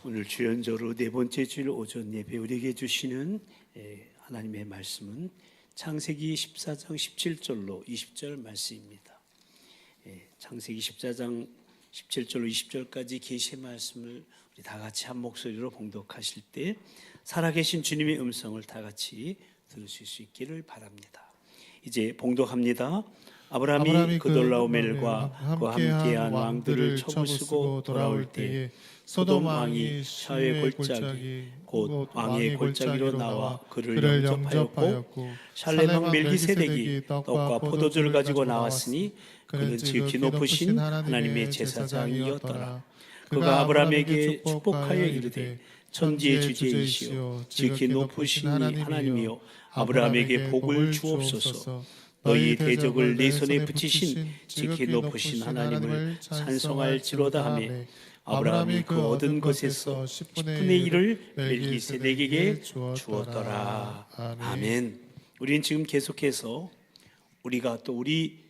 오늘 주연저로 네 번째 주일 오전 예배 우리에게 주시는 하나님의 말씀은 창세기 14장 17절로 20절 말씀입니다. 창세기 14장 17절로 20절까지 계시의 말씀을 우리 다 같이 한 목소리로 봉독하실 때 살아계신 주님의 음성을 다 같이 들으실 수 있기를 바랍니다. 이제 봉독합니다. 아브라함이 그돌라오멜과 그와 함께한 왕들을 쳐부수고 돌아올 때에 소돔 왕이 샤의 골짜기 곧 왕의 골짜기로 나와 그를 영접하였고 샬렘 왕 멜기세덱이 떡과 포도주를 가지고 나왔으니 그는 지극히 높으신 하나님의 제사장이었더라. 그가 아브라함에게 축복하여 이르되 천지의 주제이시오 지극히 높으신 하나님이요 아브라함에게 복을 주옵소서. 너희 대적을 내 손에 붙이신 지극히 높으신 하나님을 찬송할지로다 하매 아브라함이 그 얻은 것에서 10분의 1을 멜기세덱에게 주었더라. 아멘. 우리는 지금 계속해서 우리가 또 우리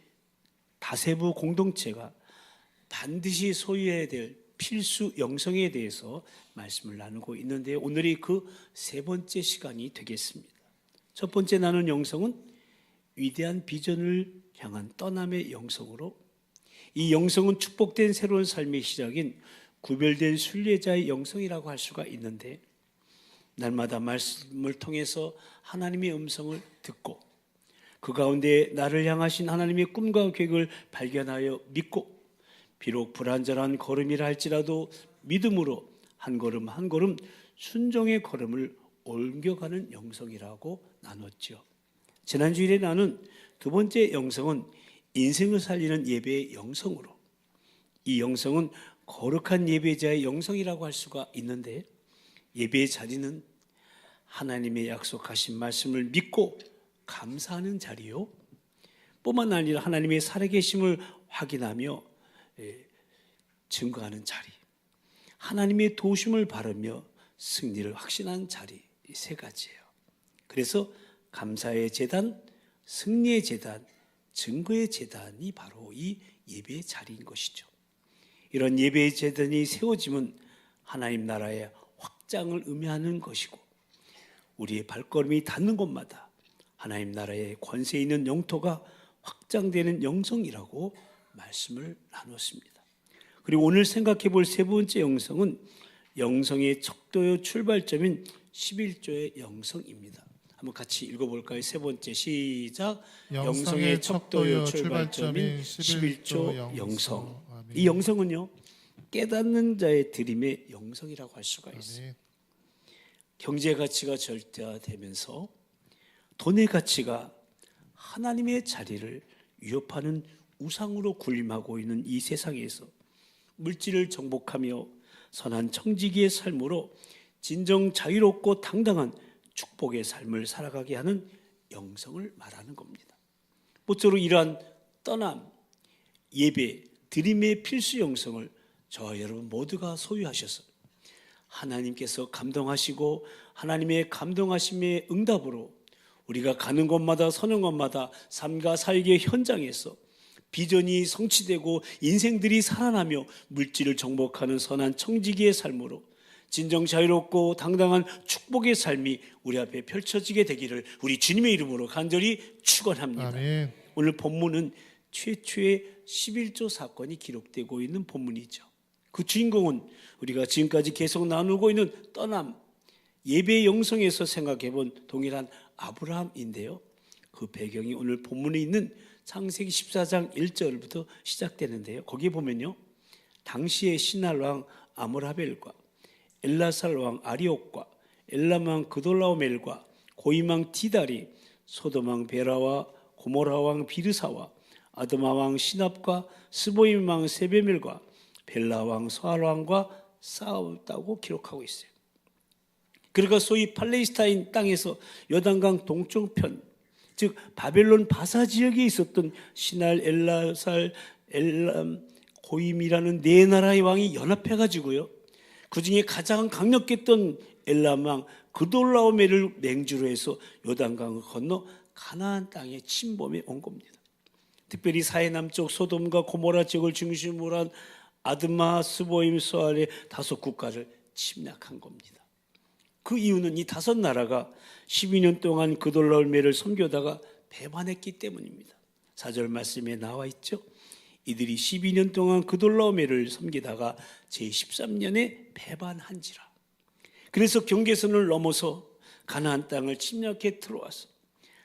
다세부 공동체가 반드시 소유해야 될 필수 영성에 대해서 말씀을 나누고 있는데 오늘이 그 세 번째 시간이 되겠습니다. 첫 번째 나눈 영성은 위대한 비전을 향한 떠남의 영성으로, 이 영성은 축복된 새로운 삶의 시작인 구별된 순례자의 영성이라고 할 수가 있는데, 날마다 말씀을 통해서 하나님의 음성을 듣고 그 가운데 나를 향하신 하나님의 꿈과 계획을 발견하여 믿고, 비록 불완전한 걸음이라 할지라도 믿음으로 한 걸음 한 걸음 순종의 걸음을 옮겨가는 영성이라고 나눴죠. 지난 주일에 나눈 두 번째 영성은 인생을 살리는 예배의 영성으로, 이 영성은 거룩한 예배자의 영성이라고 할 수가 있는데, 예배의 자리는 하나님의 약속하신 말씀을 믿고 감사하는 자리요, 뿐만 아니라 하나님의 살아계심을 확인하며 증거하는 자리, 하나님의 도우심을 바라며 승리를 확신한 자리, 이 세 가지예요. 그래서 감사의 제단, 승리의 제단, 증거의 제단이 바로 이 예배의 자리인 것이죠. 이런 예배의 제단이 세워지면 하나님 나라의 확장을 의미하는 것이고, 우리의 발걸음이 닿는 곳마다 하나님 나라의 권세 있는 영토가 확장되는 영성이라고 말씀을 나눴습니다. 그리고 오늘 생각해 볼 세 번째 영성은 영성의 척도요 출발점인 11조의 영성입니다. 한번 같이 읽어볼까요? 세 번째 시작. 영성의 척도요 출발점인 11조 영성. 이 영성은요, 깨닫는 자의 드림의 영성이라고 할 수가 있어요. 경제 가치가 절대화되면서 돈의 가치가 하나님의 자리를 위협하는 우상으로 군림하고 있는 이 세상에서 물질을 정복하며 선한 청지기의 삶으로 진정 자유롭고 당당한 축복의 삶을 살아가게 하는 영성을 말하는 겁니다. 모쪼로 이러한 떠남, 예배, 드림의 필수 영성을 저와 여러분 모두가 소유하셔서 하나님께서 감동하시고 하나님의 감동하심의 응답으로 우리가 가는 곳마다 서는 곳마다 삶과 사역의 현장에서 비전이 성취되고 인생들이 살아나며 물질을 정복하는 선한 청지기의 삶으로 진정 자유롭고 당당한 축복의 삶이 우리 앞에 펼쳐지게 되기를 우리 주님의 이름으로 간절히 축원합니다. 아멘. 오늘 본문은 최초의 11조 사건이 기록되고 있는 본문이죠. 그 주인공은 우리가 지금까지 계속 나누고 있는 떠남, 예배의 영성에서 생각해 본 동일한 아브라함인데요, 그 배경이 오늘 본문에 있는 창세기 14장 1절부터 시작되는데요, 거기에 보면요, 당시의 신할왕 아므라벨과 엘라살 왕 아리옥과 엘람 왕 그돌라오멜과 고임왕 디달이 소돔 왕 베라와 고모라 왕 비르사와 아드마 왕 시납과 스보임 왕 세베멜과 벨라 왕 소알 왕과 싸웠다고 기록하고 있어요. 그러니까 소위 팔레스타인 땅에서 요단강 동쪽편, 즉 바벨론 바사 지역에 있었던 신할, 엘라살, 엘람, 고임이라는 네 나라의 왕이 연합해가지고요, 그 중에 가장 강력했던 엘람 왕 그돌라오멜을 맹주로 해서 요단강을 건너 가나안 땅에 침범해 온 겁니다. 특별히 사해 남쪽 소돔과 고모라 지역을 중심으로 한 아드마, 스보임, 소알의 다섯 국가를 침략한 겁니다. 그 이유는 이 5나라가 12년 동안 그돌라오메를 섬겨다가 배반했기 때문입니다. 4절 말씀에 나와 있죠. 이들이 12년 동안 그돌라오메를 섬기다가 제13년에 배반한지라. 그래서 경계선을 넘어서 가나안 땅을 침략해 들어와서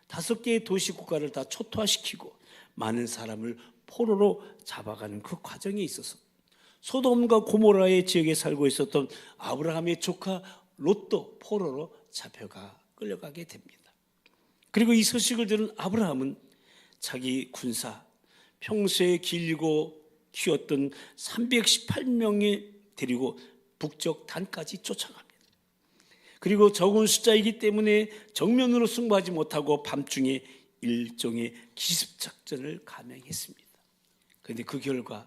5개의 도시 국가를 다 초토화시키고 많은 사람을 포로로 잡아가는 그 과정에 있어서 소돔과 고모라의 지역에 살고 있었던 아브라함의 조카 롯도 포로로 잡혀가 끌려가게 됩니다. 그리고 이 소식을 들은 아브라함은 자기 군사, 평소에 길고 키웠던 318명에 데리고 북쪽 단까지 쫓아갑니다. 그리고 적은 숫자이기 때문에 정면으로 승부하지 못하고 밤중에 일종의 기습작전을 감행했습니다. 그런데 그 결과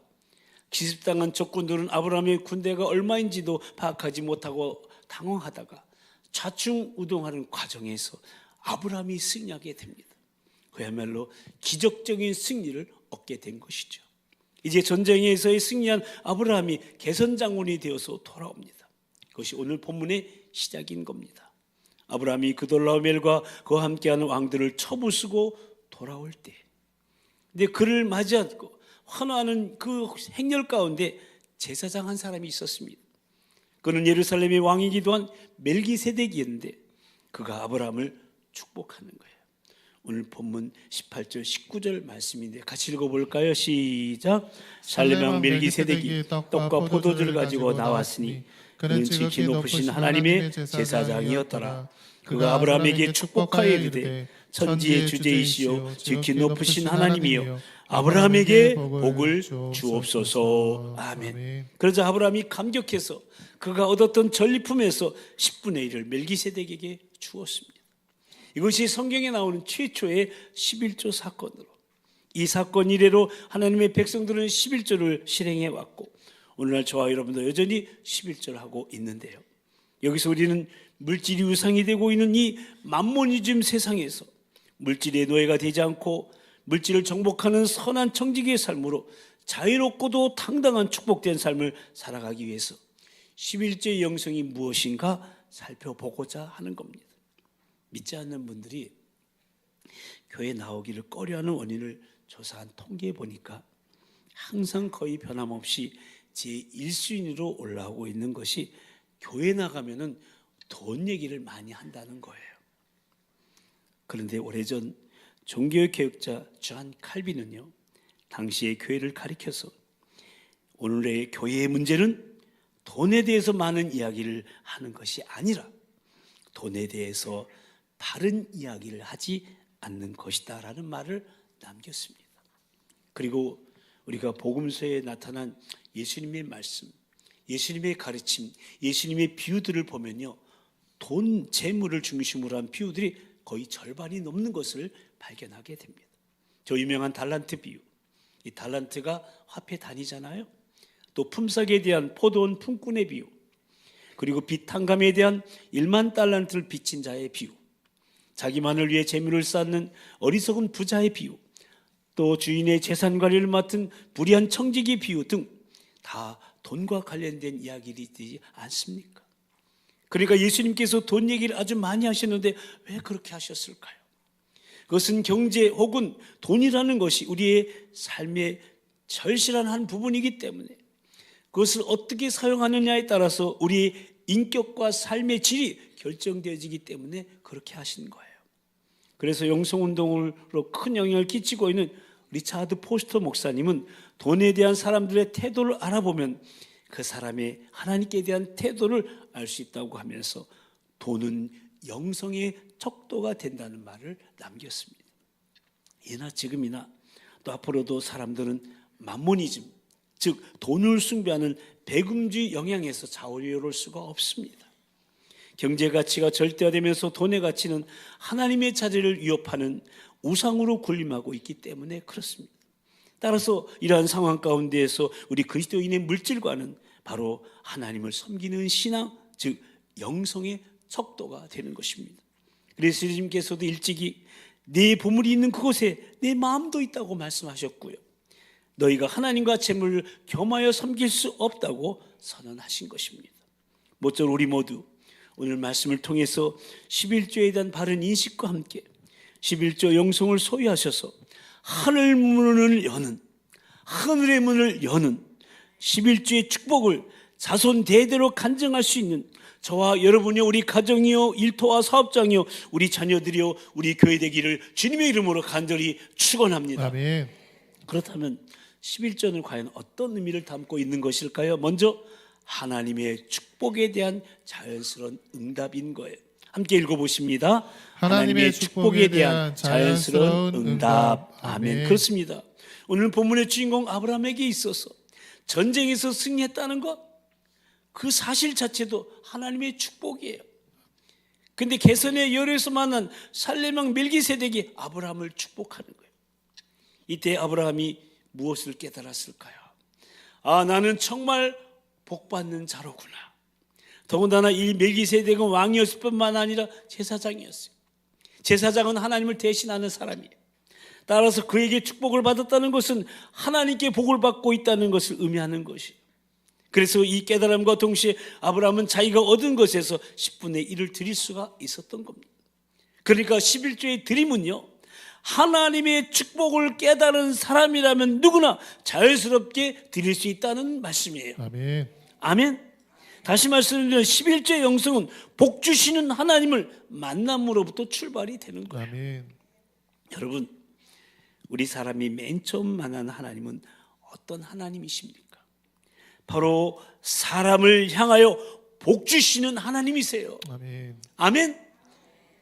기습당한 적군들은 아브라함의 군대가 얼마인지도 파악하지 못하고 당황하다가 좌충우동하는 과정에서 아브라함이 승리하게 됩니다. 그야말로 기적적인 승리를 얻게 된 것이죠. 이제 전쟁에서의 승리한 아브라함이 개선장군이 되어서 돌아옵니다. 그것이 오늘 본문의 시작인 겁니다. 아브라함이 그돌라오멜과 그와 함께하는 왕들을 처부수고 돌아올 때, 근데 그를 맞이하고 환호하는 그 행렬 가운데 제사장 한 사람이 있었습니다. 그는 예루살렘의 왕이기도 한 멜기세덱이었는데 그가 아브라함을 축복하는 거예요. 오늘 본문 18절 19절 말씀인데 같이 읽어볼까요? 시작. 살레명 멜기세덱이 떡과 포도주를 가지고 나왔으니 그는 지극히 높으신 하나님의 제사장이었더라. 그가 아브라함에게 축복하여 이르되 천지의 주제이시오 지극히 높으신 하나님이여 아브라함에게 복을 주옵소서. 아멘. 그러자 아브라함이 감격해서 그가 얻었던 전리품에서 10분의 1을 멜기세덱에게 주었습니다. 이것이 성경에 나오는 최초의 11조 사건으로, 이 사건 이래로 하나님의 백성들은 11조를 실행해 왔고 오늘날 저와 여러분도 여전히 11조를 하고 있는데요. 여기서 우리는 물질이 우상이 되고 있는 이 만모니즘 세상에서 물질의 노예가 되지 않고 물질을 정복하는 선한 청지기의 삶으로 자유롭고도 당당한 축복된 삶을 살아가기 위해서 11조의 영성이 무엇인가 살펴보고자 하는 겁니다. 믿지 않는 분들이 교회 나오기를 꺼려하는 원인을 조사한 통계에 보니까 항상 거의 변함없이 제1순위로 올라오고 있는 것이 교회 나가면은 돈 얘기를 많이 한다는 거예요. 그런데 오래전 종교의 개혁자 존 칼빈은요, 당시의 교회를 가리켜서 오늘의 교회의 문제는 돈에 대해서 많은 이야기를 하는 것이 아니라 돈에 대해서 바른 이야기를 하지 않는 것이다 라는 말을 남겼습니다. 그리고 우리가 복음서에 나타난 예수님의 말씀, 예수님의 가르침, 예수님의 비유들을 보면요, 돈, 재물을 중심으로 한 비유들이 거의 절반이 넘는 것을 발견하게 됩니다. 저 유명한 달란트 비유, 이 달란트가 화폐 단위잖아요. 또 품삯에 대한 포도원 품꾼의 비유, 그리고 빚 탕감에 대한 1만 달란트를 빚진 자의 비유, 자기만을 위해 재물을 쌓는 어리석은 부자의 비유, 또 주인의 재산 관리를 맡은 불의한 청지기 비유 등 다 돈과 관련된 이야기들이 않습니까? 그러니까 예수님께서 돈 얘기를 아주 많이 하셨는데 왜 그렇게 하셨을까요? 그것은 경제 혹은 돈이라는 것이 우리의 삶의 절실한 한 부분이기 때문에 그것을 어떻게 사용하느냐에 따라서 우리의 인격과 삶의 질이 결정되어지기 때문에 그렇게 하신 거예요. 그래서 영성운동으로 큰 영향을 끼치고 있는 리차드 포스터 목사님은 돈에 대한 사람들의 태도를 알아보면 그 사람의 하나님께 대한 태도를 알 수 있다고 하면서 돈은 영성의 척도가 된다는 말을 남겼습니다. 예나 지금이나 또 앞으로도 사람들은 만모니즘, 즉 돈을 숭배하는 배금주의 영향에서 자유로울 수가 없습니다. 경제 가치가 절대화되면서 돈의 가치는 하나님의 자리를 위협하는 우상으로 군림하고 있기 때문에 그렇습니다. 따라서 이러한 상황 가운데에서 우리 그리스도인의 물질과는 바로 하나님을 섬기는 신앙, 즉 영성의 척도가 되는 것입니다. 그래서 예수님께서도 일찍이 내 보물이 있는 그곳에 내 마음도 있다고 말씀하셨고요, 너희가 하나님과 재물을 겸하여 섬길 수 없다고 선언하신 것입니다. 모쪼록 우리 모두 오늘 말씀을 통해서 11조에 대한 바른 인식과 함께 11조 영성을 소유하셔서 하늘의 문을 여는 11조의 축복을 자손 대대로 간증할 수 있는 저와 여러분이요, 우리 가정이요, 일터와 사업장이요, 우리 자녀들이요, 우리 교회 되기를 주님의 이름으로 간절히 축원합니다. 아멘. 그렇다면 11조는 과연 어떤 의미를 담고 있는 것일까요? 먼저 하나님의 축복에 대한 자연스러운 응답인 거예요. 함께 읽어보십니다. 하나님의 축복에 대한 자연스러운 응답. 아멘. 그렇습니다. 오늘 본문의 주인공 아브라함에게 있어서 전쟁에서 승리했다는 것, 그 사실 자체도 하나님의 축복이에요. 근데 개선의 열에서 만난 살레명 멜기세덱이 아브라함을 축복하는 거예요. 이때 아브라함이 무엇을 깨달았을까요? 아, 나는 정말 복받는 자로구나. 더군다나 이 멜기세덱은 왕이었을 뿐만 아니라 제사장이었어요. 제사장은 하나님을 대신하는 사람이에요. 따라서 그에게 축복을 받았다는 것은 하나님께 복을 받고 있다는 것을 의미하는 것이에요. 그래서 이 깨달음과 동시에 아브라함은 자기가 얻은 것에서 10분의 1을 드릴 수가 있었던 겁니다. 그러니까 11조의 드림은요, 하나님의 축복을 깨달은 사람이라면 누구나 자연스럽게 드릴 수 있다는 말씀이에요. 아멘. 아멘. 다시 말씀드리면 11조의 영성은 복 주시는 하나님을 만남으로부터 출발이 되는 거예요. 아멘. 여러분, 우리 사람이 맨 처음 만난 하나님은 어떤 하나님이십니까? 바로 사람을 향하여 복 주시는 하나님이세요. 아멘. 아멘.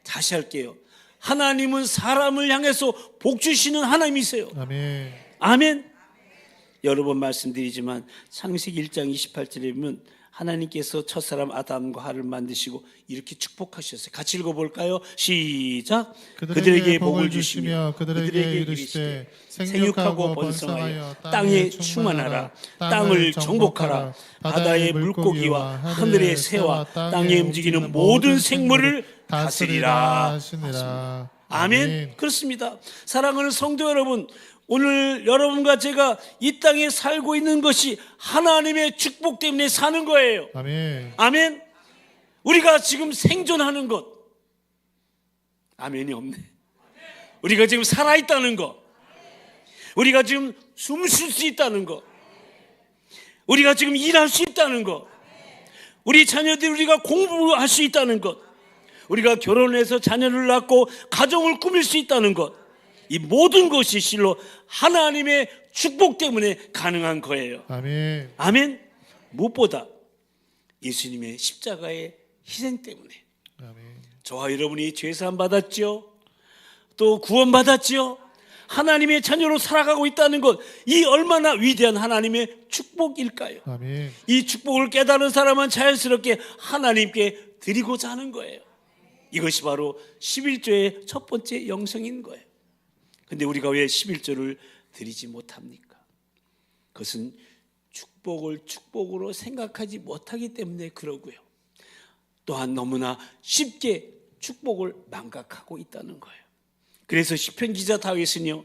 다시 할게요. 하나님은 사람을 향해서 복 주시는 하나님이세요. 아멘. 아멘. 여러 번 말씀드리지만 창세기 1장 28절에 보면 하나님께서 첫사람 아담과 하와를 만드시고 이렇게 축복하셨어요. 같이 읽어볼까요? 시작. 그들에게 복을 주시며 그들에게 이르시되 생육하고 번성하여 땅에 충만하라. 땅을 정복하라. 바다의 물고기와 하늘의 새와 땅에 움직이는 모든 생물을 다스리라 하시니라. 아멘. 그렇습니다. 사랑하는 성도 여러분, 오늘 여러분과 제가 이 땅에 살고 있는 것이 하나님의 축복 때문에 사는 거예요. 아멘. 아멘. 우리가 지금 생존하는 것, 아멘이 없네. 우리가 지금 살아있다는 것, 우리가 지금 숨 쉴 수 있다는 것, 우리가 지금 일할 수 있다는 것, 우리 자녀들이 우리가 공부할 수 있다는 것, 우리가 결혼해서 자녀를 낳고 가정을 꾸밀 수 있다는 것, 이 모든 것이 실로 하나님의 축복 때문에 가능한 거예요. 아멘. 아멘. 무엇보다 예수님의 십자가의 희생 때문에 아멘. 저와 여러분이 죄사함 받았죠. 또 구원 받았죠. 하나님의 자녀로 살아가고 있다는 것, 이 얼마나 위대한 하나님의 축복일까요? 아멘. 이 축복을 깨달은 사람은 자연스럽게 하나님께 드리고자 하는 거예요. 이것이 바로 11조의 첫 번째 영성인 거예요. 근데 우리가 왜 11조를 드리지 못합니까? 그것은 축복을 축복으로 생각하지 못하기 때문에 그러고요. 또한 너무나 쉽게 축복을 망각하고 있다는 거예요. 그래서 시편 기자 다윗은요,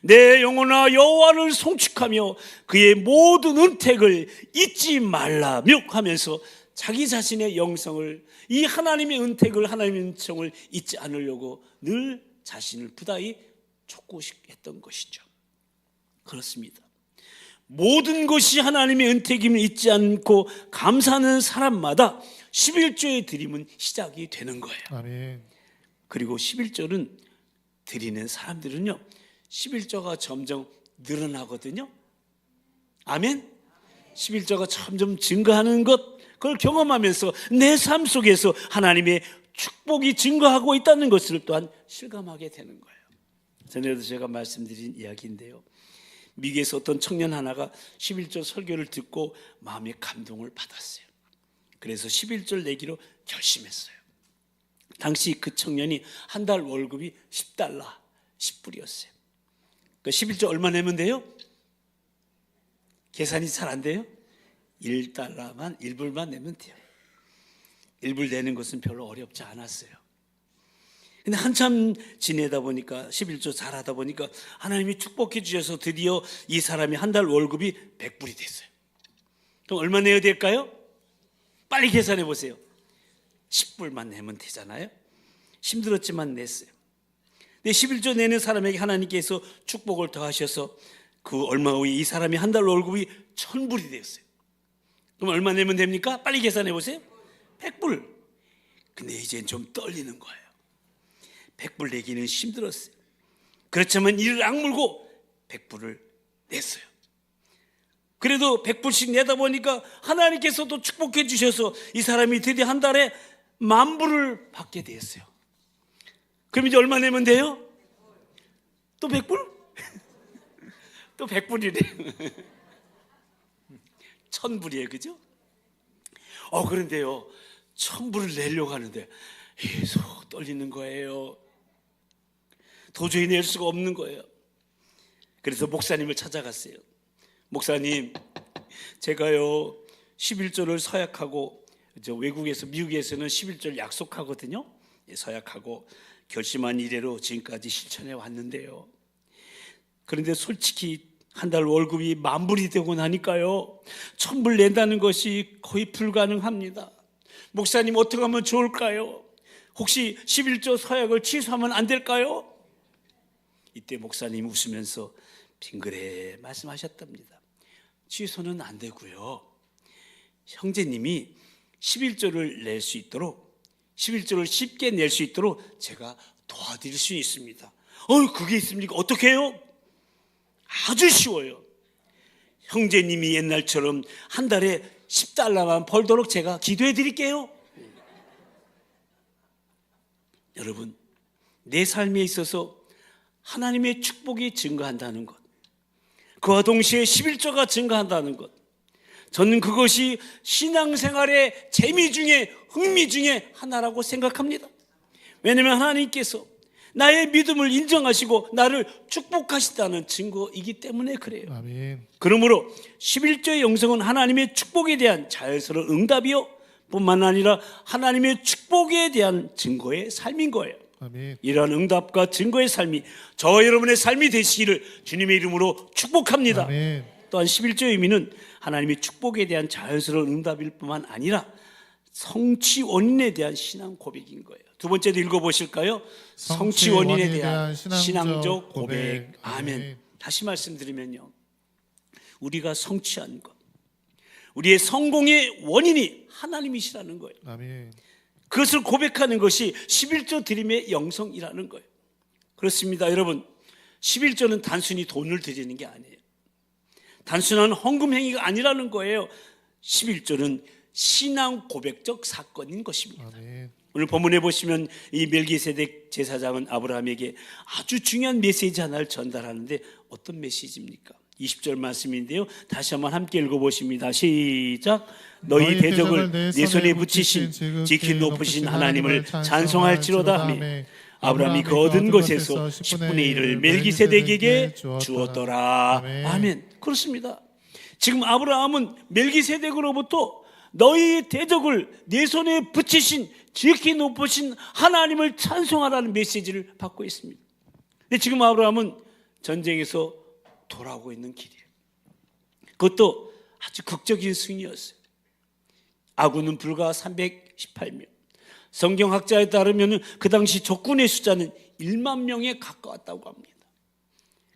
내 영혼아 여호와를 송축하며 그의 모든 은택을 잊지 말라며 하면서 자기 자신의 영성을, 이 하나님의 은택을, 하나님의 은총을 잊지 않으려고 늘 자신을 부다히 촉구했던 것이죠. 그렇습니다. 모든 것이 하나님의 은택임을 잊지 않고 감사하는 사람마다 11조의 드림은 시작이 되는 거예요. 아멘. 그리고 11조는 드리는 사람들은요, 11조가 점점 늘어나거든요. 아멘. 11조가 점점 증가하는 것, 그걸 경험하면서 내 삶 속에서 하나님의 축복이 증가하고 있다는 것을 또한 실감하게 되는 거예요. 전에도 제가 말씀드린 이야기인데요, 미국에서 어떤 청년 하나가 11조 설교를 듣고 마음의 감동을 받았어요. 그래서 11조를 내기로 결심했어요. 당시 그 청년이 한 달 월급이 $10, 10불이었어요. 그러니까 11조 얼마 내면 돼요? 계산이 잘 안 돼요? $1불만 내면 돼요. 1불 내는 것은 별로 어렵지 않았어요. 근데 한참 지내다 보니까 11조 잘하다 보니까 하나님이 축복해 주셔서 드디어 이 사람이 한 달 월급이 $100불이 됐어요. 그럼 얼마 내야 될까요? 빨리 계산해 보세요. 10불만 내면 되잖아요. 힘들었지만 냈어요. 근데 11조 내는 사람에게 하나님께서 축복을 더하셔서 그 얼마 후에 이 사람이 한 달 월급이 1000불이 되었어요. 그럼 얼마 내면 됩니까? 빨리 계산해 보세요. 100불. 근데 이젠 좀 떨리는 거예요. 100불 내기는 힘들었어요. 그렇지만 이를 악물고 100불을 냈어요. 그래도 100불씩 내다 보니까 하나님께서도 축복해 주셔서 이 사람이 드디어 한 달에 10,000불을 받게 되었어요. 그럼 이제 얼마 내면 돼요? 또 100불? 또 100불이래요. 1000불이에요, 그죠? 그런데요, 1000불을 내려고 하는데 계속 떨리는 거예요. 도저히 낼 수가 없는 거예요. 그래서 목사님을 찾아갔어요. 목사님, 제가요 11조를 서약하고, 외국에서 미국에서는 11조를 약속하거든요. 서약하고 결심한 이래로 지금까지 실천해 왔는데요. 그런데 솔직히 한 달 월급이 10,000불이 되고 나니까요 1000불 낸다는 것이 거의 불가능합니다. 목사님, 어떻게 하면 좋을까요? 혹시 11조 서약을 취소하면 안 될까요? 이때 목사님 웃으면서 빙그레 말씀하셨답니다. 취소는 안 되고요, 형제님이 11조를 낼 수 있도록, 11조를 쉽게 낼 수 있도록 제가 도와드릴 수 있습니다. 그게 있습니까? 어떻게 해요? 아주 쉬워요. 형제님이 옛날처럼 한 달에 10달러만 벌도록 제가 기도해 드릴게요. 여러분, 내 삶에 있어서 하나님의 축복이 증가한다는 것, 그와 동시에 11조가 증가한다는 것, 저는 그것이 신앙생활의 재미 중에, 흥미 중에 하나라고 생각합니다. 왜냐하면 하나님께서 나의 믿음을 인정하시고 나를 축복하시다는 증거이기 때문에 그래요. 아멘. 그러므로 11조의 영성은 하나님의 축복에 대한 자연스러운 응답이요, 뿐만 아니라 하나님의 축복에 대한 증거의 삶인 거예요. 아멘. 이러한 응답과 증거의 삶이 저와 여러분의 삶이 되시기를 주님의 이름으로 축복합니다. 아멘. 또한 11조의 의미는 하나님의 축복에 대한 자연스러운 응답일 뿐만 아니라 성취 원인에 대한 신앙 고백인 거예요. 두 번째도 읽어보실까요? 성취 원인에 대한 신앙적 고백. 아멘. 다시 말씀드리면요, 우리가 성취한 것, 우리의 성공의 원인이 하나님이시라는 거예요. 아멘. 그것을 고백하는 것이 11조 드림의 영성이라는 거예요. 그렇습니다. 여러분, 11조는 단순히 돈을 드리는 게 아니에요. 단순한 헌금 행위가 아니라는 거예요. 11조는 신앙 고백적 사건인 것입니다. 아멘. 오늘 본문에 보시면 이 멜기세덱 제사장은 아브라함에게 아주 중요한 메시지 하나를 전달하는데 어떤 메시지입니까? 20절 말씀인데요, 다시 한번 함께 읽어보십니다. 시작. 너희 대적을 네 손에 붙이신 지키 높으신 하나님을 찬송할지로다 하며 아브라함이 그 얻은 것에서 10분의 1을 멜기세덱에게 주었더라. 아멘. 그렇습니다. 지금 아브라함은 멜기세덱으로부터 너희 대적을 네 손에 붙이신 지키 높으신 하나님을 찬송하라는 메시지를 받고 있습니다. 근데 지금 아브라함은 전쟁에서 돌아오고 있는 길이에요. 그것도 아주 극적인 승리였어요. 아군은 불과 318명. 성경학자에 따르면 그 당시 적군의 숫자는 1만 명에 가까웠다고 합니다.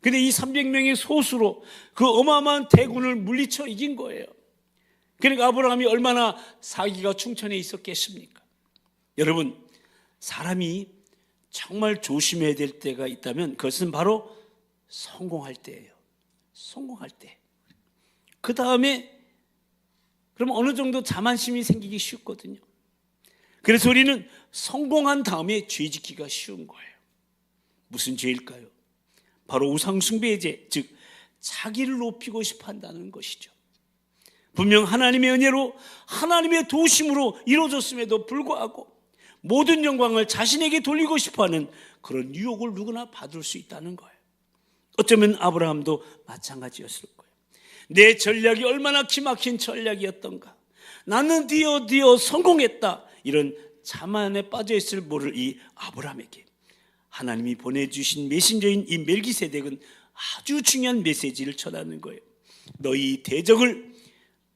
그런데 이 300명의 소수로 그 어마어마한 대군을 물리쳐 이긴 거예요. 그러니까 아브라함이 얼마나 사기가 충천해 있었겠습니까? 여러분, 사람이 정말 조심해야 될 때가 있다면 그것은 바로 성공할 때예요. 성공할 때. 그 다음에 그럼 어느 정도 자만심이 생기기 쉽거든요. 그래서 우리는 성공한 다음에 죄 짓기가 쉬운 거예요. 무슨 죄일까요? 바로 우상숭배의 죄, 즉 자기를 높이고 싶어 한다는 것이죠. 분명 하나님의 은혜로 하나님의 도우심으로 이루어졌음에도 불구하고 모든 영광을 자신에게 돌리고 싶어하는 그런 유혹을 누구나 받을 수 있다는 거예요. 어쩌면 아브라함도 마찬가지였을 거예요. 내 전략이 얼마나 기막힌 전략이었던가, 나는 드디어 성공했다, 이런 자만에 빠져있을 모를 이 아브라함에게 하나님이 보내주신 메신저인 이 멜기세덱은 아주 중요한 메시지를 전하는 거예요. 너희 대적을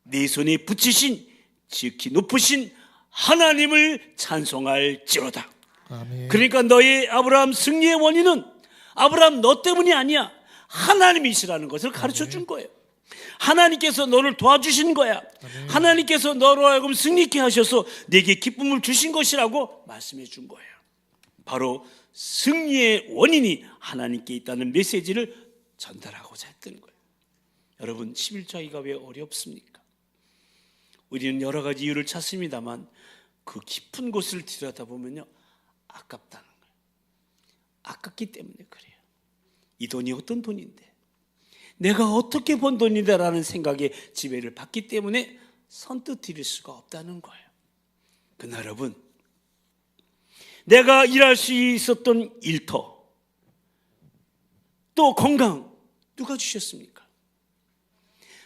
네 손에 붙이신 지극히 높으신 하나님을 찬송할지로다. 아멘. 그러니까 너의 아브라함 승리의 원인은 아브라함 너 때문이 아니야. 하나님이시라는 것을 가르쳐 준 거예요. 하나님께서 너를 도와주신 거야. 하나님께서 너로 하여금 승리케 하셔서 내게 기쁨을 주신 것이라고 말씀해 준 거예요. 바로 승리의 원인이 하나님께 있다는 메시지를 전달하고자 했던 거예요. 여러분, 11조하기가 왜 어렵습니까? 우리는 여러 가지 이유를 찾습니다만 그 깊은 곳을 들여다보면요, 아깝다는 거예요. 아깝기 때문에 그래요. 이 돈이 어떤 돈인데, 내가 어떻게 번 돈이다라는 생각에 지배를 받기 때문에 선뜻 드릴 수가 없다는 거예요. 그러나 여러분, 내가 일할 수 있었던 일터, 또 건강 누가 주셨습니까?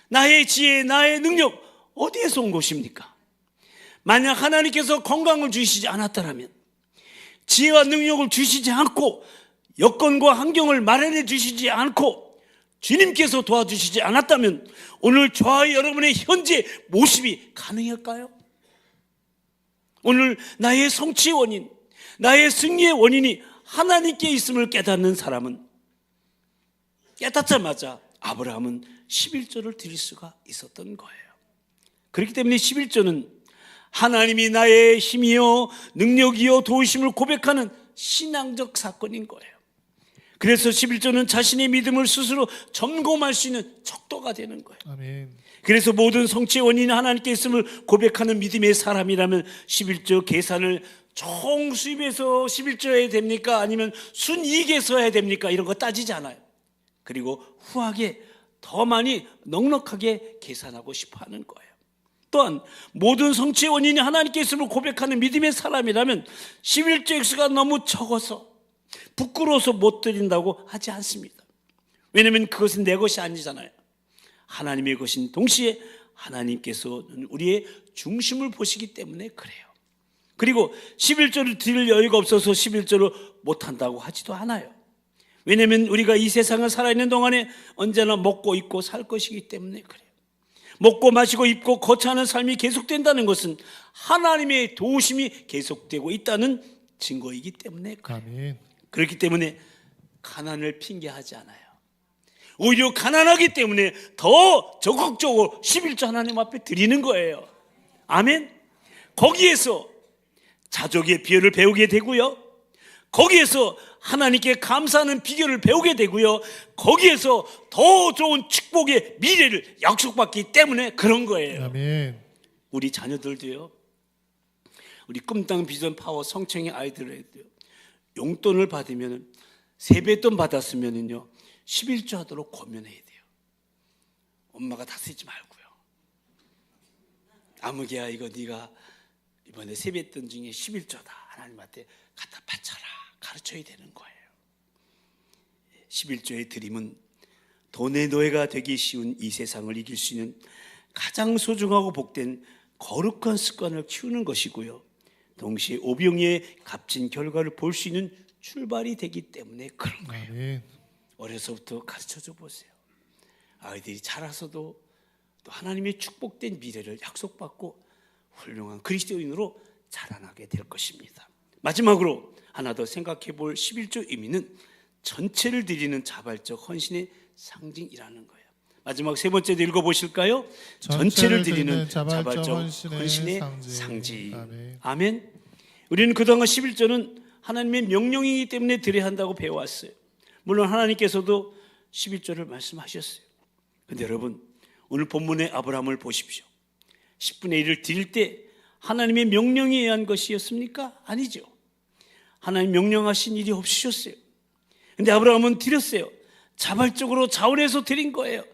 나의 지혜, 나의 능력 어디에서 온 것입니까? 만약 하나님께서 건강을 주시지 않았다면, 지혜와 능력을 주시지 않고 여건과 환경을 마련해 주시지 않고 주님께서 도와주시지 않았다면 오늘 저와 여러분의 현재 모습이 가능할까요? 오늘 나의 성취의 원인, 나의 승리의 원인이 하나님께 있음을 깨닫는 사람은, 깨닫자마자 아브라함은 11조를 드릴 수가 있었던 거예요. 그렇기 때문에 11조는 하나님이 나의 힘이요 능력이요 도우심을 고백하는 신앙적 사건인 거예요. 그래서 11조는 자신의 믿음을 스스로 점검할 수 있는 척도가 되는 거예요. 아멘. 그래서 모든 성취의 원인이 하나님께 있음을 고백하는 믿음의 사람이라면 11조 계산을 총 수입에서 11조 해야 됩니까? 아니면 순이익에서 해야 됩니까? 이런 거 따지지 않아요. 그리고 후하게 더 많이 넉넉하게 계산하고 싶어 하는 거예요. 또한 모든 성취의 원인이 하나님께 있음을 고백하는 믿음의 사람이라면 11조 액수가 너무 적어서 부끄러워서 못 드린다고 하지 않습니다. 왜냐하면 그것은 내 것이 아니잖아요. 하나님의 것인 동시에 하나님께서는 우리의 중심을 보시기 때문에 그래요. 그리고 11조를 드릴 여유가 없어서 11조를 못한다고 하지도 않아요. 왜냐하면 우리가 이 세상을 살아있는 동안에 언제나 먹고 입고 살 것이기 때문에 그래요. 먹고 마시고 입고 거처하는 삶이 계속된다는 것은 하나님의 도우심이 계속되고 있다는 증거이기 때문에 그래요. 아멘. 그렇기 때문에 가난을 핑계하지 않아요. 오히려 가난하기 때문에 더 적극적으로 11조 하나님 앞에 드리는 거예요. 아멘. 거기에서 자족의 비결을 배우게 되고요, 거기에서 하나님께 감사하는 비결을 배우게 되고요, 거기에서 더 좋은 축복의 미래를 약속받기 때문에 그런 거예요. 아멘. 우리 자녀들도요, 우리 꿈땅 비전 파워 성청의 아이들에도요, 용돈을 받으면, 세뱃돈 받았으면요 11조 하도록 고민해야 돼요. 엄마가 다 쓰지 말고요. 아무개야, 이거 네가 이번에 세뱃돈 중에 11조다 하나님한테 갖다 바쳐라 가르쳐야 되는 거예요. 11조의 드림은 돈의 노예가 되기 쉬운 이 세상을 이길 수 있는 가장 소중하고 복된 거룩한 습관을 키우는 것이고요, 동시에 오병이의 값진 결과를 볼 수 있는 출발이 되기 때문에 그런 거예요. 아멘. 어려서부터 가르쳐줘 보세요. 아이들이 자라서도 또 하나님의 축복된 미래를 약속받고 훌륭한 그리스도인으로 자라나게 될 것입니다. 마지막으로 하나 더 생각해 볼 11조 의미는 전체를 드리는 자발적 헌신의 상징이라는 거예요. 마지막 세 번째도 읽어보실까요? 전체를 드리는 자발적 헌신의 상징. 아멘. 아멘. 우리는 그동안 11조는 하나님의 명령이기 때문에 드려야 한다고 배워왔어요. 물론 하나님께서도 11조를 말씀하셨어요. 그런데 여러분, 오늘 본문의 아브라함을 보십시오. 10분의 1을 드릴 때 하나님의 명령에 의한 것이었습니까? 아니죠. 하나님 명령하신 일이 없으셨어요. 그런데 아브라함은 드렸어요. 자발적으로 자원해서 드린 거예요.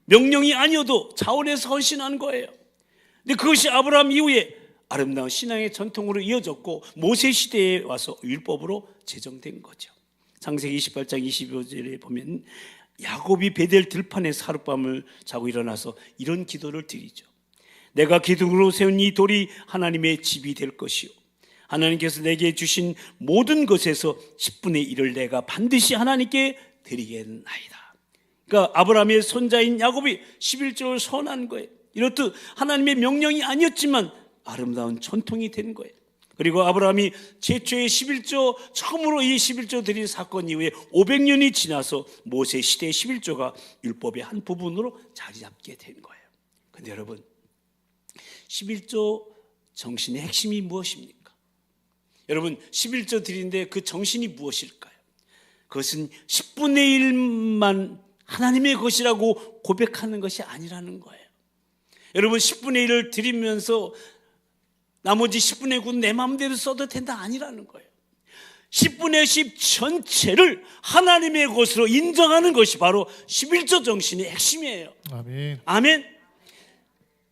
명령이 아니어도 자원해서 헌신한 거예요. 근데 그것이 아브라함 이후에 아름다운 신앙의 전통으로 이어졌고 모세 시대에 와서 율법으로 제정된 거죠. 창세기 28장 25절에 보면 야곱이 베델 들판에서 하룻밤을 자고 일어나서 이런 기도를 드리죠. 내가 기둥으로 세운 이 돌이 하나님의 집이 될 것이요, 하나님께서 내게 주신 모든 것에서 10분의 1을 내가 반드시 하나님께 드리겠나이다. 그러니까 아브라함의 손자인 야곱이 11조를 선한 거예요. 이렇듯 하나님의 명령이 아니었지만 아름다운 전통이 된 거예요. 그리고 아브라함이 최초의 11조, 처음으로 이 11조 드린 사건 이후에 500년이 지나서 모세 시대의 11조가 율법의 한 부분으로 자리 잡게 된 거예요. 그런데 여러분, 11조 정신의 핵심이 무엇입니까? 여러분, 11조 드리는데 그 정신이 무엇일까요? 그것은 10분의 1만 하나님의 것이라고 고백하는 것이 아니라는 거예요. 여러분, 10분의 1을 드리면서 나머지 10분의 9는 내 마음대로 써도 된다 아니라는 거예요. 10분의 10 전체를 하나님의 것으로 인정하는 것이 바로 11조 정신의 핵심이에요. 아멘. 아멘.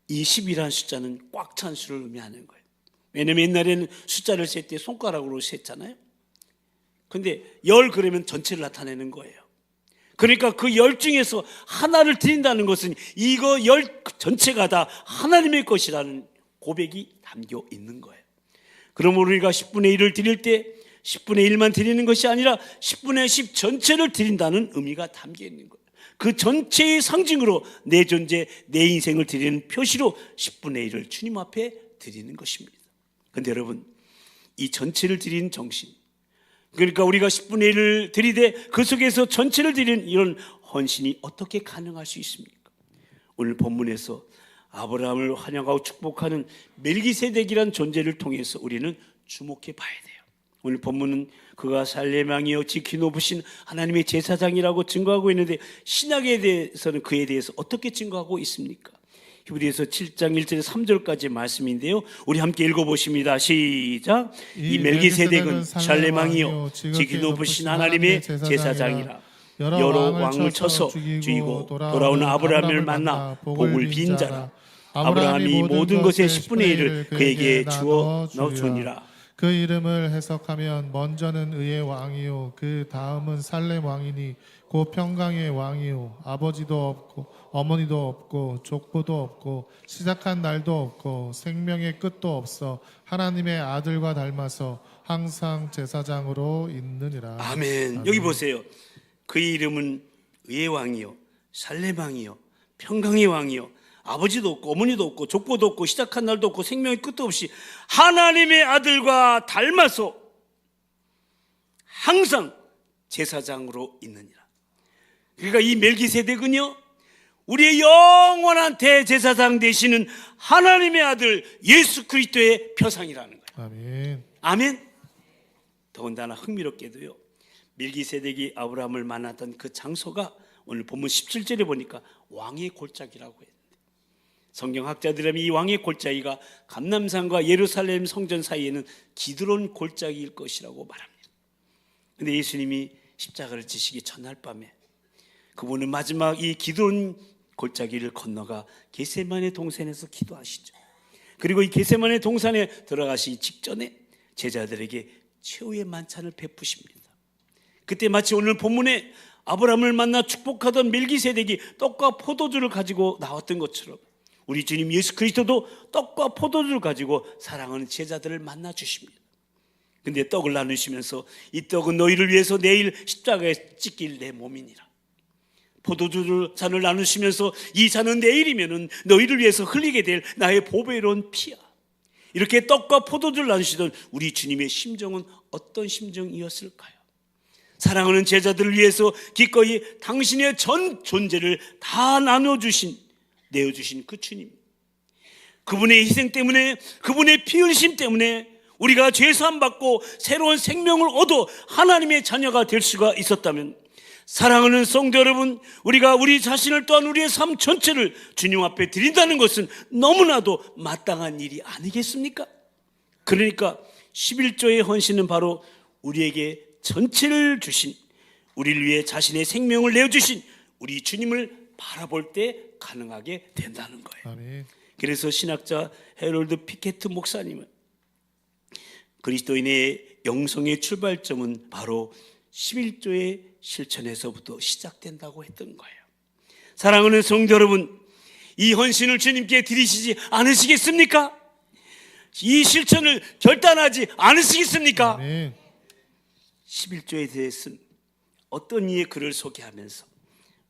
이 10이라는 숫자는 꽉 찬 수를 의미하는 거예요. 왜냐면 옛날에는 숫자를 셀 때 손가락으로 셌잖아요. 근데 10 그러면 전체를 나타내는 거예요. 그러니까 그 10 중에서 하나를 드린다는 것은 이거 10 전체가 다 하나님의 것이라는 고백이 담겨 있는 거예요. 그럼 우리가 10분의 1을 드릴 때 10분의 1만 드리는 것이 아니라 10분의 10 전체를 드린다는 의미가 담겨 있는 거예요. 그 전체의 상징으로 내 존재, 내 인생을 드리는 표시로 10분의 1을 주님 앞에 드리는 것입니다. 그런데 여러분, 이 전체를 드리는 정신, 그러니까 우리가 10분의 1을 드리되 그 속에서 전체를 드리는 이런 헌신이 어떻게 가능할 수 있습니까? 오늘 본문에서 아브라함을 환영하고 축복하는 멜기세덱이라는 존재를 통해서 우리는 주목해 봐야 돼요. 오늘 본문은 그가 살렘 왕이요 지키 높으신 하나님의 제사장이라고 증거하고 있는데, 신약에 대해서는 그에 대해서 어떻게 증거하고 있습니까? 히브리서 7장 1절에서 3절까지 말씀인데요, 우리 함께 읽어보십니다. 시작. 이 멜기세덱은 살렘 왕이요 지키 높으신 하나님의 제사장이라. 여러 왕을 쳐서 죽이고 돌아온 아브라함을 만나 복을 빈 자라. 아브라함이 모든 것의 10분의 1을 그에게 주어 넣으니라. 그 이름을 해석하면 먼저는 의의 왕이요 그 다음은 살렘 왕이니 곧 평강의 왕이요 아버지도 없고 어머니도 없고 족보도 없고 시작한 날도 없고 생명의 끝도 없어 하나님의 아들과 닮아서 항상 제사장으로 있느니라. 아멘. 여기 보세요. 그의 이름은 의의 왕이요 살렘 왕이요 평강의 왕이요 아버지도 없고 어머니도 없고 족보도 없고 시작한 날도 없고 생명의 끝도 없이 하나님의 아들과 닮아서 항상 제사장으로 있느니라. 그러니까 이 멜기세덱은요, 우리의 영원한 대제사장 되시는 하나님의 아들 예수 그리스도의 표상이라는 거예요. 아멘. 아멘. 더군다나 흥미롭게도요, 멜기세덱이 아브라함을 만났던 그 장소가 오늘 본문 17절에 보니까 왕의 골짜기라고 해요. 성경학자들은 이 왕의 골짜기가 감람산과 예루살렘 성전 사이에는 기드론 골짜기일 것이라고 말합니다. 그런데 예수님이 십자가를 지시기 전날 밤에 그분은 마지막 이 기드론 골짜기를 건너가 겟세마네 동산에서 기도하시죠. 그리고 이 겟세마네 동산에 들어가시기 직전에 제자들에게 최후의 만찬을 베푸십니다. 그때 마치 오늘 본문에 아브라함을 만나 축복하던 멜기세덱이 떡과 포도주를 가지고 나왔던 것처럼 우리 주님 예수 그리스도도 떡과 포도주를 가지고 사랑하는 제자들을 만나 주십니다. 근데 떡을 나누시면서 이 떡은 너희를 위해서 내일 십자가에 찢길 내 몸이니라. 포도주 잔을 나누시면서 이 잔은 내일이면은 너희를 위해서 흘리게 될 나의 보배로운 피야. 이렇게 떡과 포도주를 나누시던 우리 주님의 심정은 어떤 심정이었을까요? 사랑하는 제자들을 위해서 기꺼이 당신의 전 존재를 다 내어주신 그 주님, 그분의 희생 때문에, 그분의 피 흘리심 때문에 우리가 죄사함 받고 새로운 생명을 얻어 하나님의 자녀가 될 수가 있었다면, 사랑하는 성도 여러분, 우리가 우리 자신을 또한 우리의 삶 전체를 주님 앞에 드린다는 것은 너무나도 마땅한 일이 아니겠습니까? 그러니까 11조의 헌신은 바로 우리에게 전체를 주신, 우리를 위해 자신의 생명을 내어주신 우리 주님을 바라볼 때 가능하게 된다는 거예요. 아멘. 그래서 신학자 헤롤드 피케트 목사님은 그리스도인의 영성의 출발점은 바로 11조의 실천에서부터 시작된다고 했던 거예요. 사랑하는 성도 여러분, 이 헌신을 주님께 드리시지 않으시겠습니까? 이 실천을 결단하지 않으시겠습니까? 아멘. 11조에 대해서는 어떤 이의 글을 소개하면서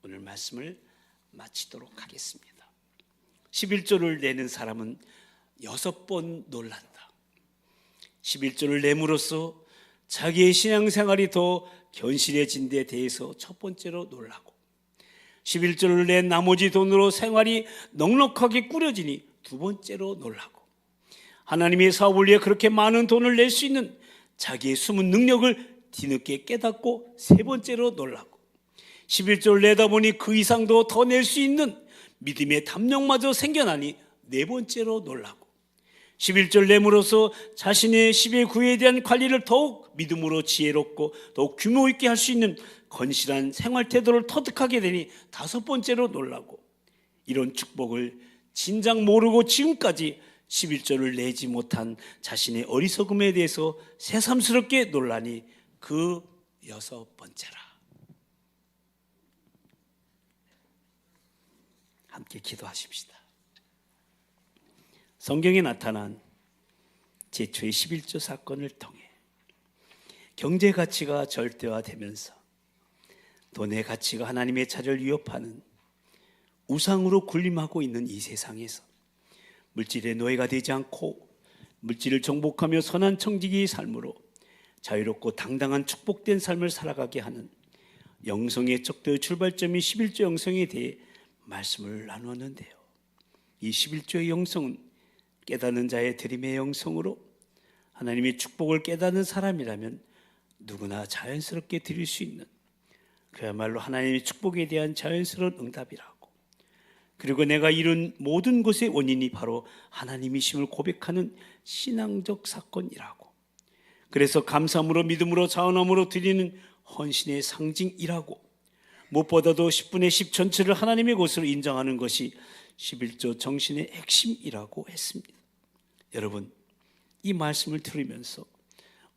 오늘 말씀을 마치도록 하겠습니다. 11조를 내는 사람은 6번 놀란다. 11조를 내므로써 자기의 신앙생활이 더 견실해진 데 대해서 첫 번째로 놀라고, 11조를 낸 나머지 돈으로 생활이 넉넉하게 꾸려지니 두 번째로 놀라고, 하나님의 사업을 위해 그렇게 많은 돈을 낼 수 있는 자기의 숨은 능력을 뒤늦게 깨닫고 세 번째로 놀라고, 11조를 내다 보니 그 이상도 더 낼 수 있는 믿음의 담력마저 생겨나니 네 번째로 놀라고, 11조를 내므로써 자신의 10의 구에 대한 관리를 더욱 믿음으로 지혜롭고 더욱 규모 있게 할 수 있는 건실한 생활 태도를 터득하게 되니 다섯 번째로 놀라고, 이런 축복을 진작 모르고 지금까지 11조를 내지 못한 자신의 어리석음에 대해서 새삼스럽게 놀라니 그 여섯 번째라. 함께 기도하십시다. 성경에 나타난 제초의 11조 사건을 통해 경제 가치가 절대화되면서 돈의 가치가 하나님의 자리를 위협하는 우상으로 군림하고 있는 이 세상에서 물질의 노예가 되지 않고 물질을 정복하며 선한 청지기의 삶으로 자유롭고 당당한 축복된 삶을 살아가게 하는 영성의 척도의 출발점인 11조 영성에 대해 말씀을 나누었는데요, 이 11조의 영성은 깨닫는 자의 드림의 영성으로 하나님의 축복을 깨닫는 사람이라면 누구나 자연스럽게 드릴 수 있는, 그야말로 하나님의 축복에 대한 자연스러운 응답이라고, 그리고 내가 이룬 모든 것의 원인이 바로 하나님이심을 고백하는 신앙적 사건이라고, 그래서 감사함으로 믿음으로 자원함으로 드리는 헌신의 상징이라고, 무엇보다도 10분의 10 전체를 하나님의 것으로 인정하는 것이 11조 정신의 핵심이라고 했습니다. 여러분, 이 말씀을 들으면서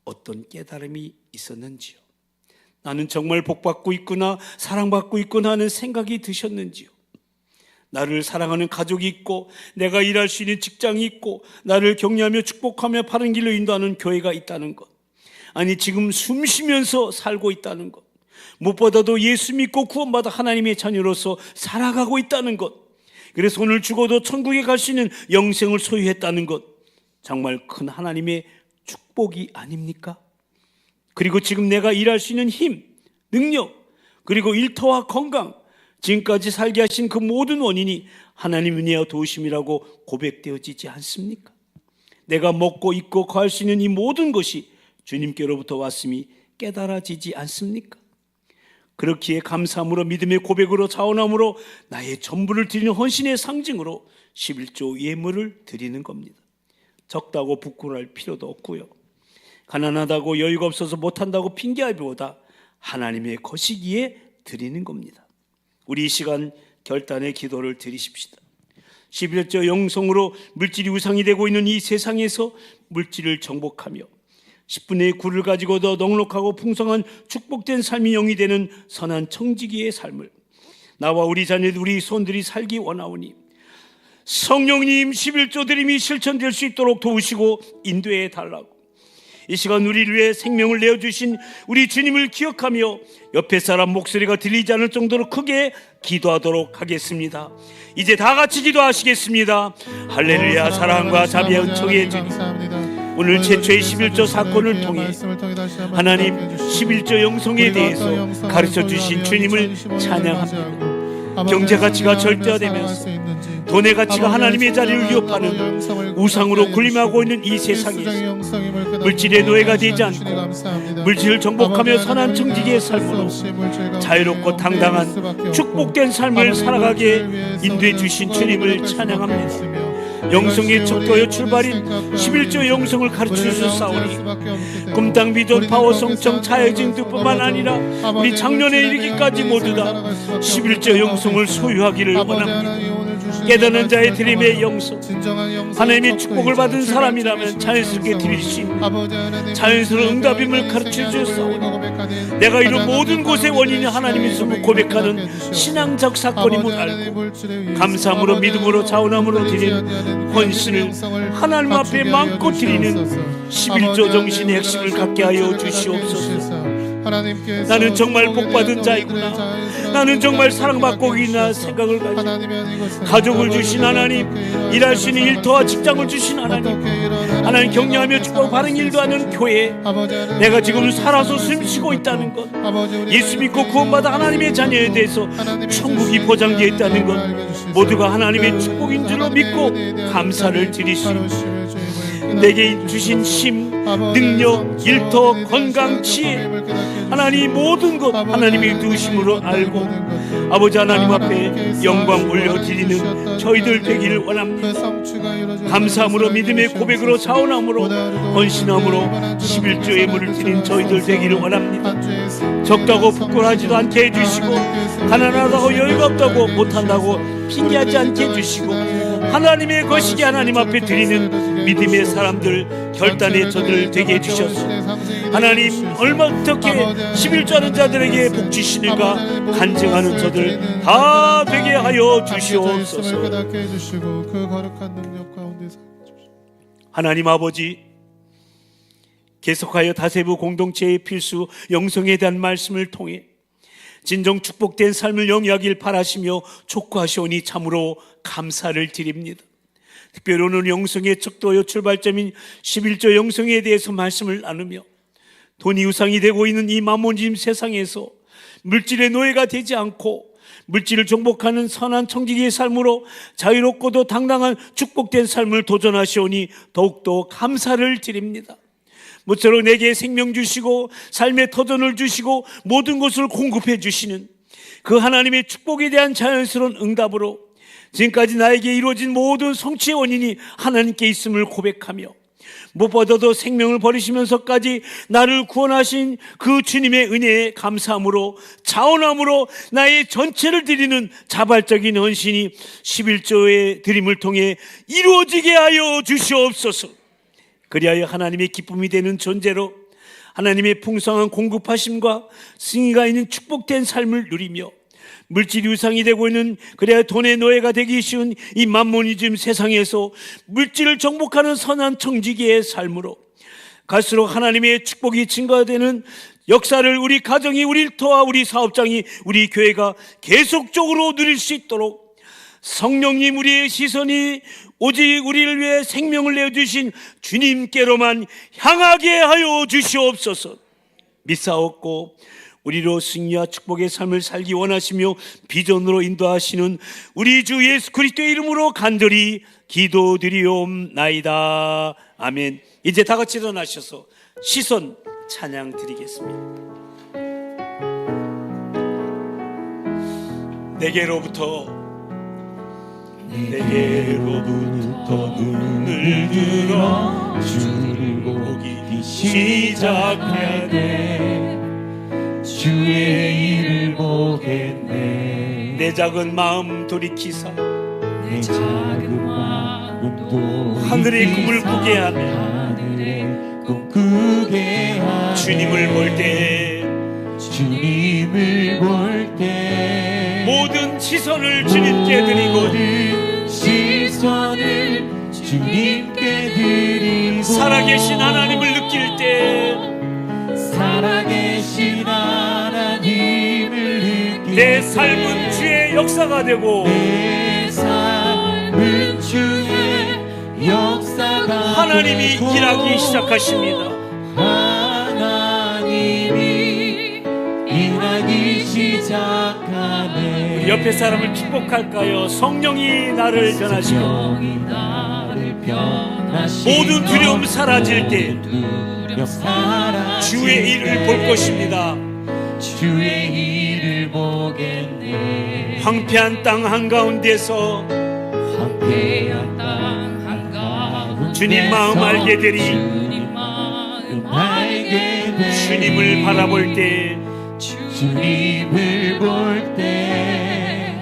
어떤 깨달음이 있었는지요? 나는 정말 복받고 있구나, 사랑받고 있구나 하는 생각이 드셨는지요? 나를 사랑하는 가족이 있고, 내가 일할 수 있는 직장이 있고, 나를 격려하며 축복하며 바른 길로 인도하는 교회가 있다는 것, 아니 지금 숨 쉬면서 살고 있다는 것, 무엇보다도 예수 믿고 구원받아 하나님의 자녀로서 살아가고 있다는 것, 그래서 오늘 죽어도 천국에 갈 수 있는 영생을 소유했다는 것, 정말 큰 하나님의 축복이 아닙니까? 그리고 지금 내가 일할 수 있는 힘, 능력, 그리고 일터와 건강, 지금까지 살게 하신 그 모든 원인이 하나님 은혜와 도우심이라고 고백되어지지 않습니까? 내가 먹고 입고 거할 수 있는 이 모든 것이 주님께로부터 왔음이 깨달아지지 않습니까? 그렇기에 감사함으로 믿음의 고백으로 자원함으로 나의 전부를 드리는 헌신의 상징으로 11조 예물을 드리는 겁니다. 적다고 부끄러워할 필요도 없고요, 가난하다고 여유가 없어서 못한다고 핑계하기보다 하나님의 것이기에 드리는 겁니다. 우리 이 시간 결단의 기도를 드리십시다. 11조 영성으로 물질이 우상이 되고 있는 이 세상에서 물질을 정복하며 10분의 9를 가지고 더 넉넉하고 풍성한 축복된 삶이 영이 되는 선한 청지기의 삶을 나와 우리 자녀들, 우리 손들이 살기 원하오니 성령님 11조 드림이 실천될 수 있도록 도우시고 인도해 달라고, 이 시간 우리를 위해 생명을 내어주신 우리 주님을 기억하며 옆에 사람 목소리가 들리지 않을 정도로 크게 기도하도록 하겠습니다. 이제 다 같이 기도하시겠습니다. 할렐루야. 사랑과 자비와 은총의 주님, 오늘 최초의 11조 사건을 통해 하나님 11조 영성에 대해서 가르쳐 주신 주님을 찬양합니다. 경제 가치가 절대화되면서 돈의 가치가 하나님의 자리를 위협하는 우상으로 군림하고 있는 이 세상에서 물질의 노예가 되지 않고 물질을 정복하며 선한 청지기의 삶으로 자유롭고 당당한 축복된 삶을 살아가게 인도해 주신 주님을 찬양합니다. 영성의 척도여 출발인 11조 영성을 가르쳐 주셨사오니 금당 비전 파워성청 차여진들뿐만 아니라 우리 작년에 이르기까지 모두 다 11조 영성을 소유하기를 원합니다. 깨닫는 자의 드림의 영성, 하나님의 축복을 받은 사람이라면 자연스럽게 드릴 수 있는 자연스러운 응답임을 가르쳐 주셨사오니 내가 이런 모든 곳의 원인이 하나님의 숨을 고백하는 신앙적 사건임을 알고 감사함으로 믿음으로 자원함으로 드리는 헌신을 하나님 앞에 마음껏 드리는 11조 정신의 핵심을 갖게 하여 주시옵소서. 하나님께서 나는 정말 축복에 복받은 대한 자이구나. 우리들의 자연스러운 나는 정말 생각을 사랑받고 깨닫게 있나 해주셔서 생각을 가지고 하나님의 이곳에 가족을 주신 하나님, 어떻게 일할 수 있는 이런 일터와 삶을 직장을 살아갈 주신 수 하나님, 어떻게 이런 하나님 격려하며 가운데 축복 바른 살아갈 일도 수 하는 있을지. 교회, 아버지 하나님, 내가 지금 우리가 살아서 살아갈 수 숨 쉬고 있는 있다는 것도, 것, 아버지, 우리가 예수 믿고 이렇게 구원받아 이어갈 하나님의 수 자녀에 있는 대해서 하나님이 천국이 주신 보장되어 귀한 있다는 은혜를 것, 알게 주시소. 모두가 하나님의 그 축복인 줄로 하나님의 믿고 은혜에 대한 감사를 드릴 수 있는 바로심을 주임을 내게 깨닫게 주신 해주시옵소서. 힘, 아버지, 능력, 성취와 일터, 은혜에 대한 건강, 시간과 지혜, 복음을 깨닫게 해주시고, 하나님 모든 것 아버지, 하나님이 내가 두심으로 이뤘다, 알고 모든 것들 아버지 하나님 앞에 하나님께서 영광 하시고 올려드리는 주셨다 저희들 주셨다 되기를 그 원합니다. 성취가 이루어질 감사함으로 것을 믿음의 알게 고백으로 주시옵소서. 자원함으로 오늘 하루도 헌신함으로 우리들의 11조 예물을 드린 저희들 되기를 원합니다. 한 주의 승리의 적다고 성취로 부끄러워하지도 않게 해주시고 하나님께서 가난하다고 우리에게 여유가 없다고 주시옵소서. 못한다고 핑계하지 않게 해주시고 하나님의 것이기 하나님 앞에 드리는 믿음의 사람들 결단의 저들 되게 해주셔서 하나님 얼마 어떻게 11조 하는 자들에게 복 주시는가 간증하는 저들 다 되게 하여 주시옵소서. 하나님 아버지, 계속하여 다세부 공동체의 필수 영성에 대한 말씀을 통해 진정 축복된 삶을 영위하길 바라시며 촉구하시오니 참으로 감사를 드립니다. 특별히 오늘 영성의 척도요 출발점인 11조 영성에 대해서 말씀을 나누며 돈이 우상이 되고 있는 이 마몬즘 세상에서 물질의 노예가 되지 않고 물질을 정복하는 선한 청지기의 삶으로 자유롭고도 당당한 축복된 삶을 도전하시오니 더욱더 감사를 드립니다. 모쪼록 내게 생명 주시고 삶의 터전을 주시고 모든 것을 공급해 주시는 그 하나님의 축복에 대한 자연스러운 응답으로 지금까지 나에게 이루어진 모든 성취의 원인이 하나님께 있음을 고백하며 무엇보다도 생명을 버리시면서까지 나를 구원하신 그 주님의 은혜에 감사함으로 자원함으로 나의 전체를 드리는 자발적인 헌신이 11조의 드림을 통해 이루어지게 하여 주시옵소서. 그리하여 하나님의 기쁨이 되는 존재로 하나님의 풍성한 공급하심과 승리가 있는 축복된 삶을 누리며 물질이 우상이 되고 있는 그래야 돈의 노예가 되기 쉬운 이 만모니즘 세상에서 물질을 정복하는 선한 청지기의 삶으로 갈수록 하나님의 축복이 증가되는 역사를 우리 가정이, 우리 일터와 우리 사업장이, 우리 교회가 계속적으로 누릴 수 있도록 성령님 우리의 시선이 오직 우리를 위해 생명을 내어주신 주님께로만 향하게 하여 주시옵소서. 믿사옵고 우리로 승리와 축복의 삶을 살기 원하시며 비전으로 인도하시는 우리 주 예수 그리스도의 이름으로 간절히 기도드리옵나이다. 아멘. 이제 다 같이 일어나셔서 시선 찬양 드리겠습니다. 내게로부터 눈을 들어 주를 보기 시작해야 돼. 주의 일을 보겠네. 내 작은 마음 돌이키사 내 작은 마음도 하늘의 꿈을 꾸게 하며 하늘의 꿈 꾸게 하네. 주님을 볼 때 주님을 볼 때 모든 시선을 주님께 드리고 모든 시선을 주님께 드리고 살아계신 하나님을 느낄 때 살아계신 하나님을 느끼고 내 삶은 주의 역사가 되고 내 삶은 주의 역사가 하나님이 되고 일하기 시작하십니다. 하나님이 일하기 시작하네. 우리 옆에 사람을 축복할까요? 성령이 나를 변하시고 성령이 나를 변하시고 모든 두려움 사라질 때 두려움 사라질 주의 일을 볼 것입니다. 주의 일을 보겠네. 황폐한 땅 한가운데서 황폐한 땅 한가운데서 주님 마음 알게 되리. 주님 마음 알게 되리. 주님을 바라볼 때 주님을 볼 때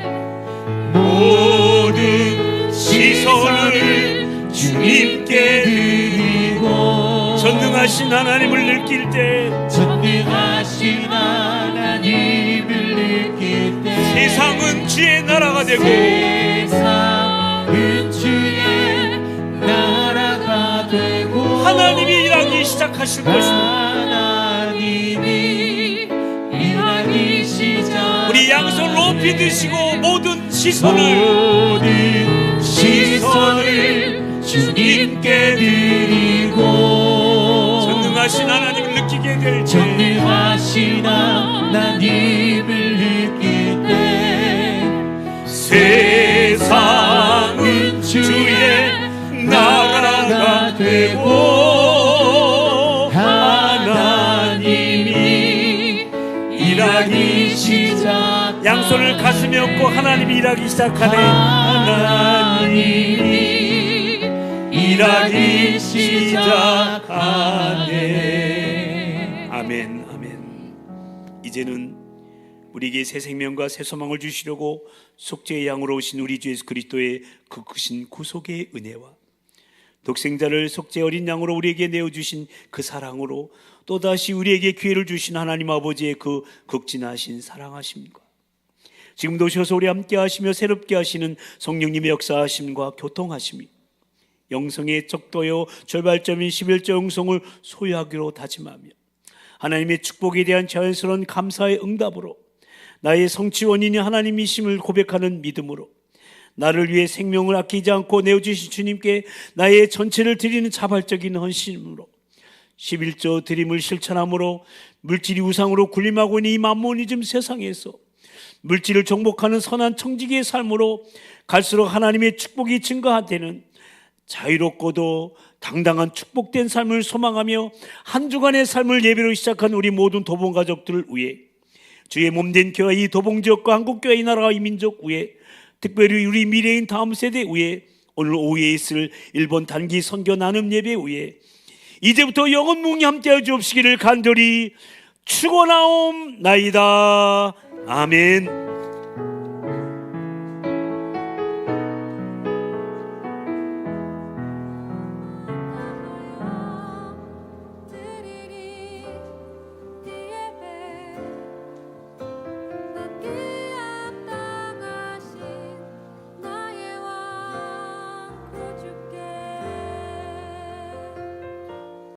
모든 시선을 주님께 드리고 전능하신 하나님을 느낄 때 전능하신 하나님을 느낄 때 세상은 주의 나라가 되고 세상은 주의 나라가 되고 하나님이 일하기 시작하실 것입니다. 하나님이 높이 드시고 모든 시선을 모든 시선을 주님께 드리고 전능하신 하나님을 느끼게 될 때 전능하신 하나님을 느낄 때 세상은 주의 나라가 되고 하나님이 일하기 시작 양손을 가슴에 얹고 하나님이 일하기 시작하네. 하나님이 일하기 시작하네. 아멘, 아멘. 이제는 우리에게 새 생명과 새 소망을 주시려고 속죄의 양으로 오신 우리 주 예수 그리스도의 그 크신 구속의 은혜와 독생자를 속죄 어린 양으로 우리에게 내어주신 그 사랑으로 또다시 우리에게 기회를 주신 하나님 아버지의 그 극진하신 사랑하심과 지금도 오셔서 우리 함께 하시며 새롭게 하시는 성령님의 역사하심과 교통하심이 영성의 척도요 절발점인 11조 영성을 소유하기로 다짐하며 하나님의 축복에 대한 자연스러운 감사의 응답으로 나의 성취 원인이 하나님이심을 고백하는 믿음으로 나를 위해 생명을 아끼지 않고 내어주신 주님께 나의 전체를 드리는 자발적인 헌신으로 11조 드림을 실천함으로 물질이 우상으로 군림하고 있는 이 만모니즘 세상에서 물질을 정복하는 선한 청지기의 삶으로 갈수록 하나님의 축복이 증가되는 자유롭고도 당당한 축복된 삶을 소망하며 한 주간의 삶을 예배로 시작한 우리 모든 도봉 가족들을 위해 주의 몸된 교회 이 도봉지역과 한국교회 이 나라와 이 민족 위해 특별히 우리 미래인 다음 세대 위해 오늘 오후에 있을 일본 단기 선교 나눔 예배 위해 이제부터 영원문이 함께하여 주옵시기를 간절히 축원하옵나이다. 아멘.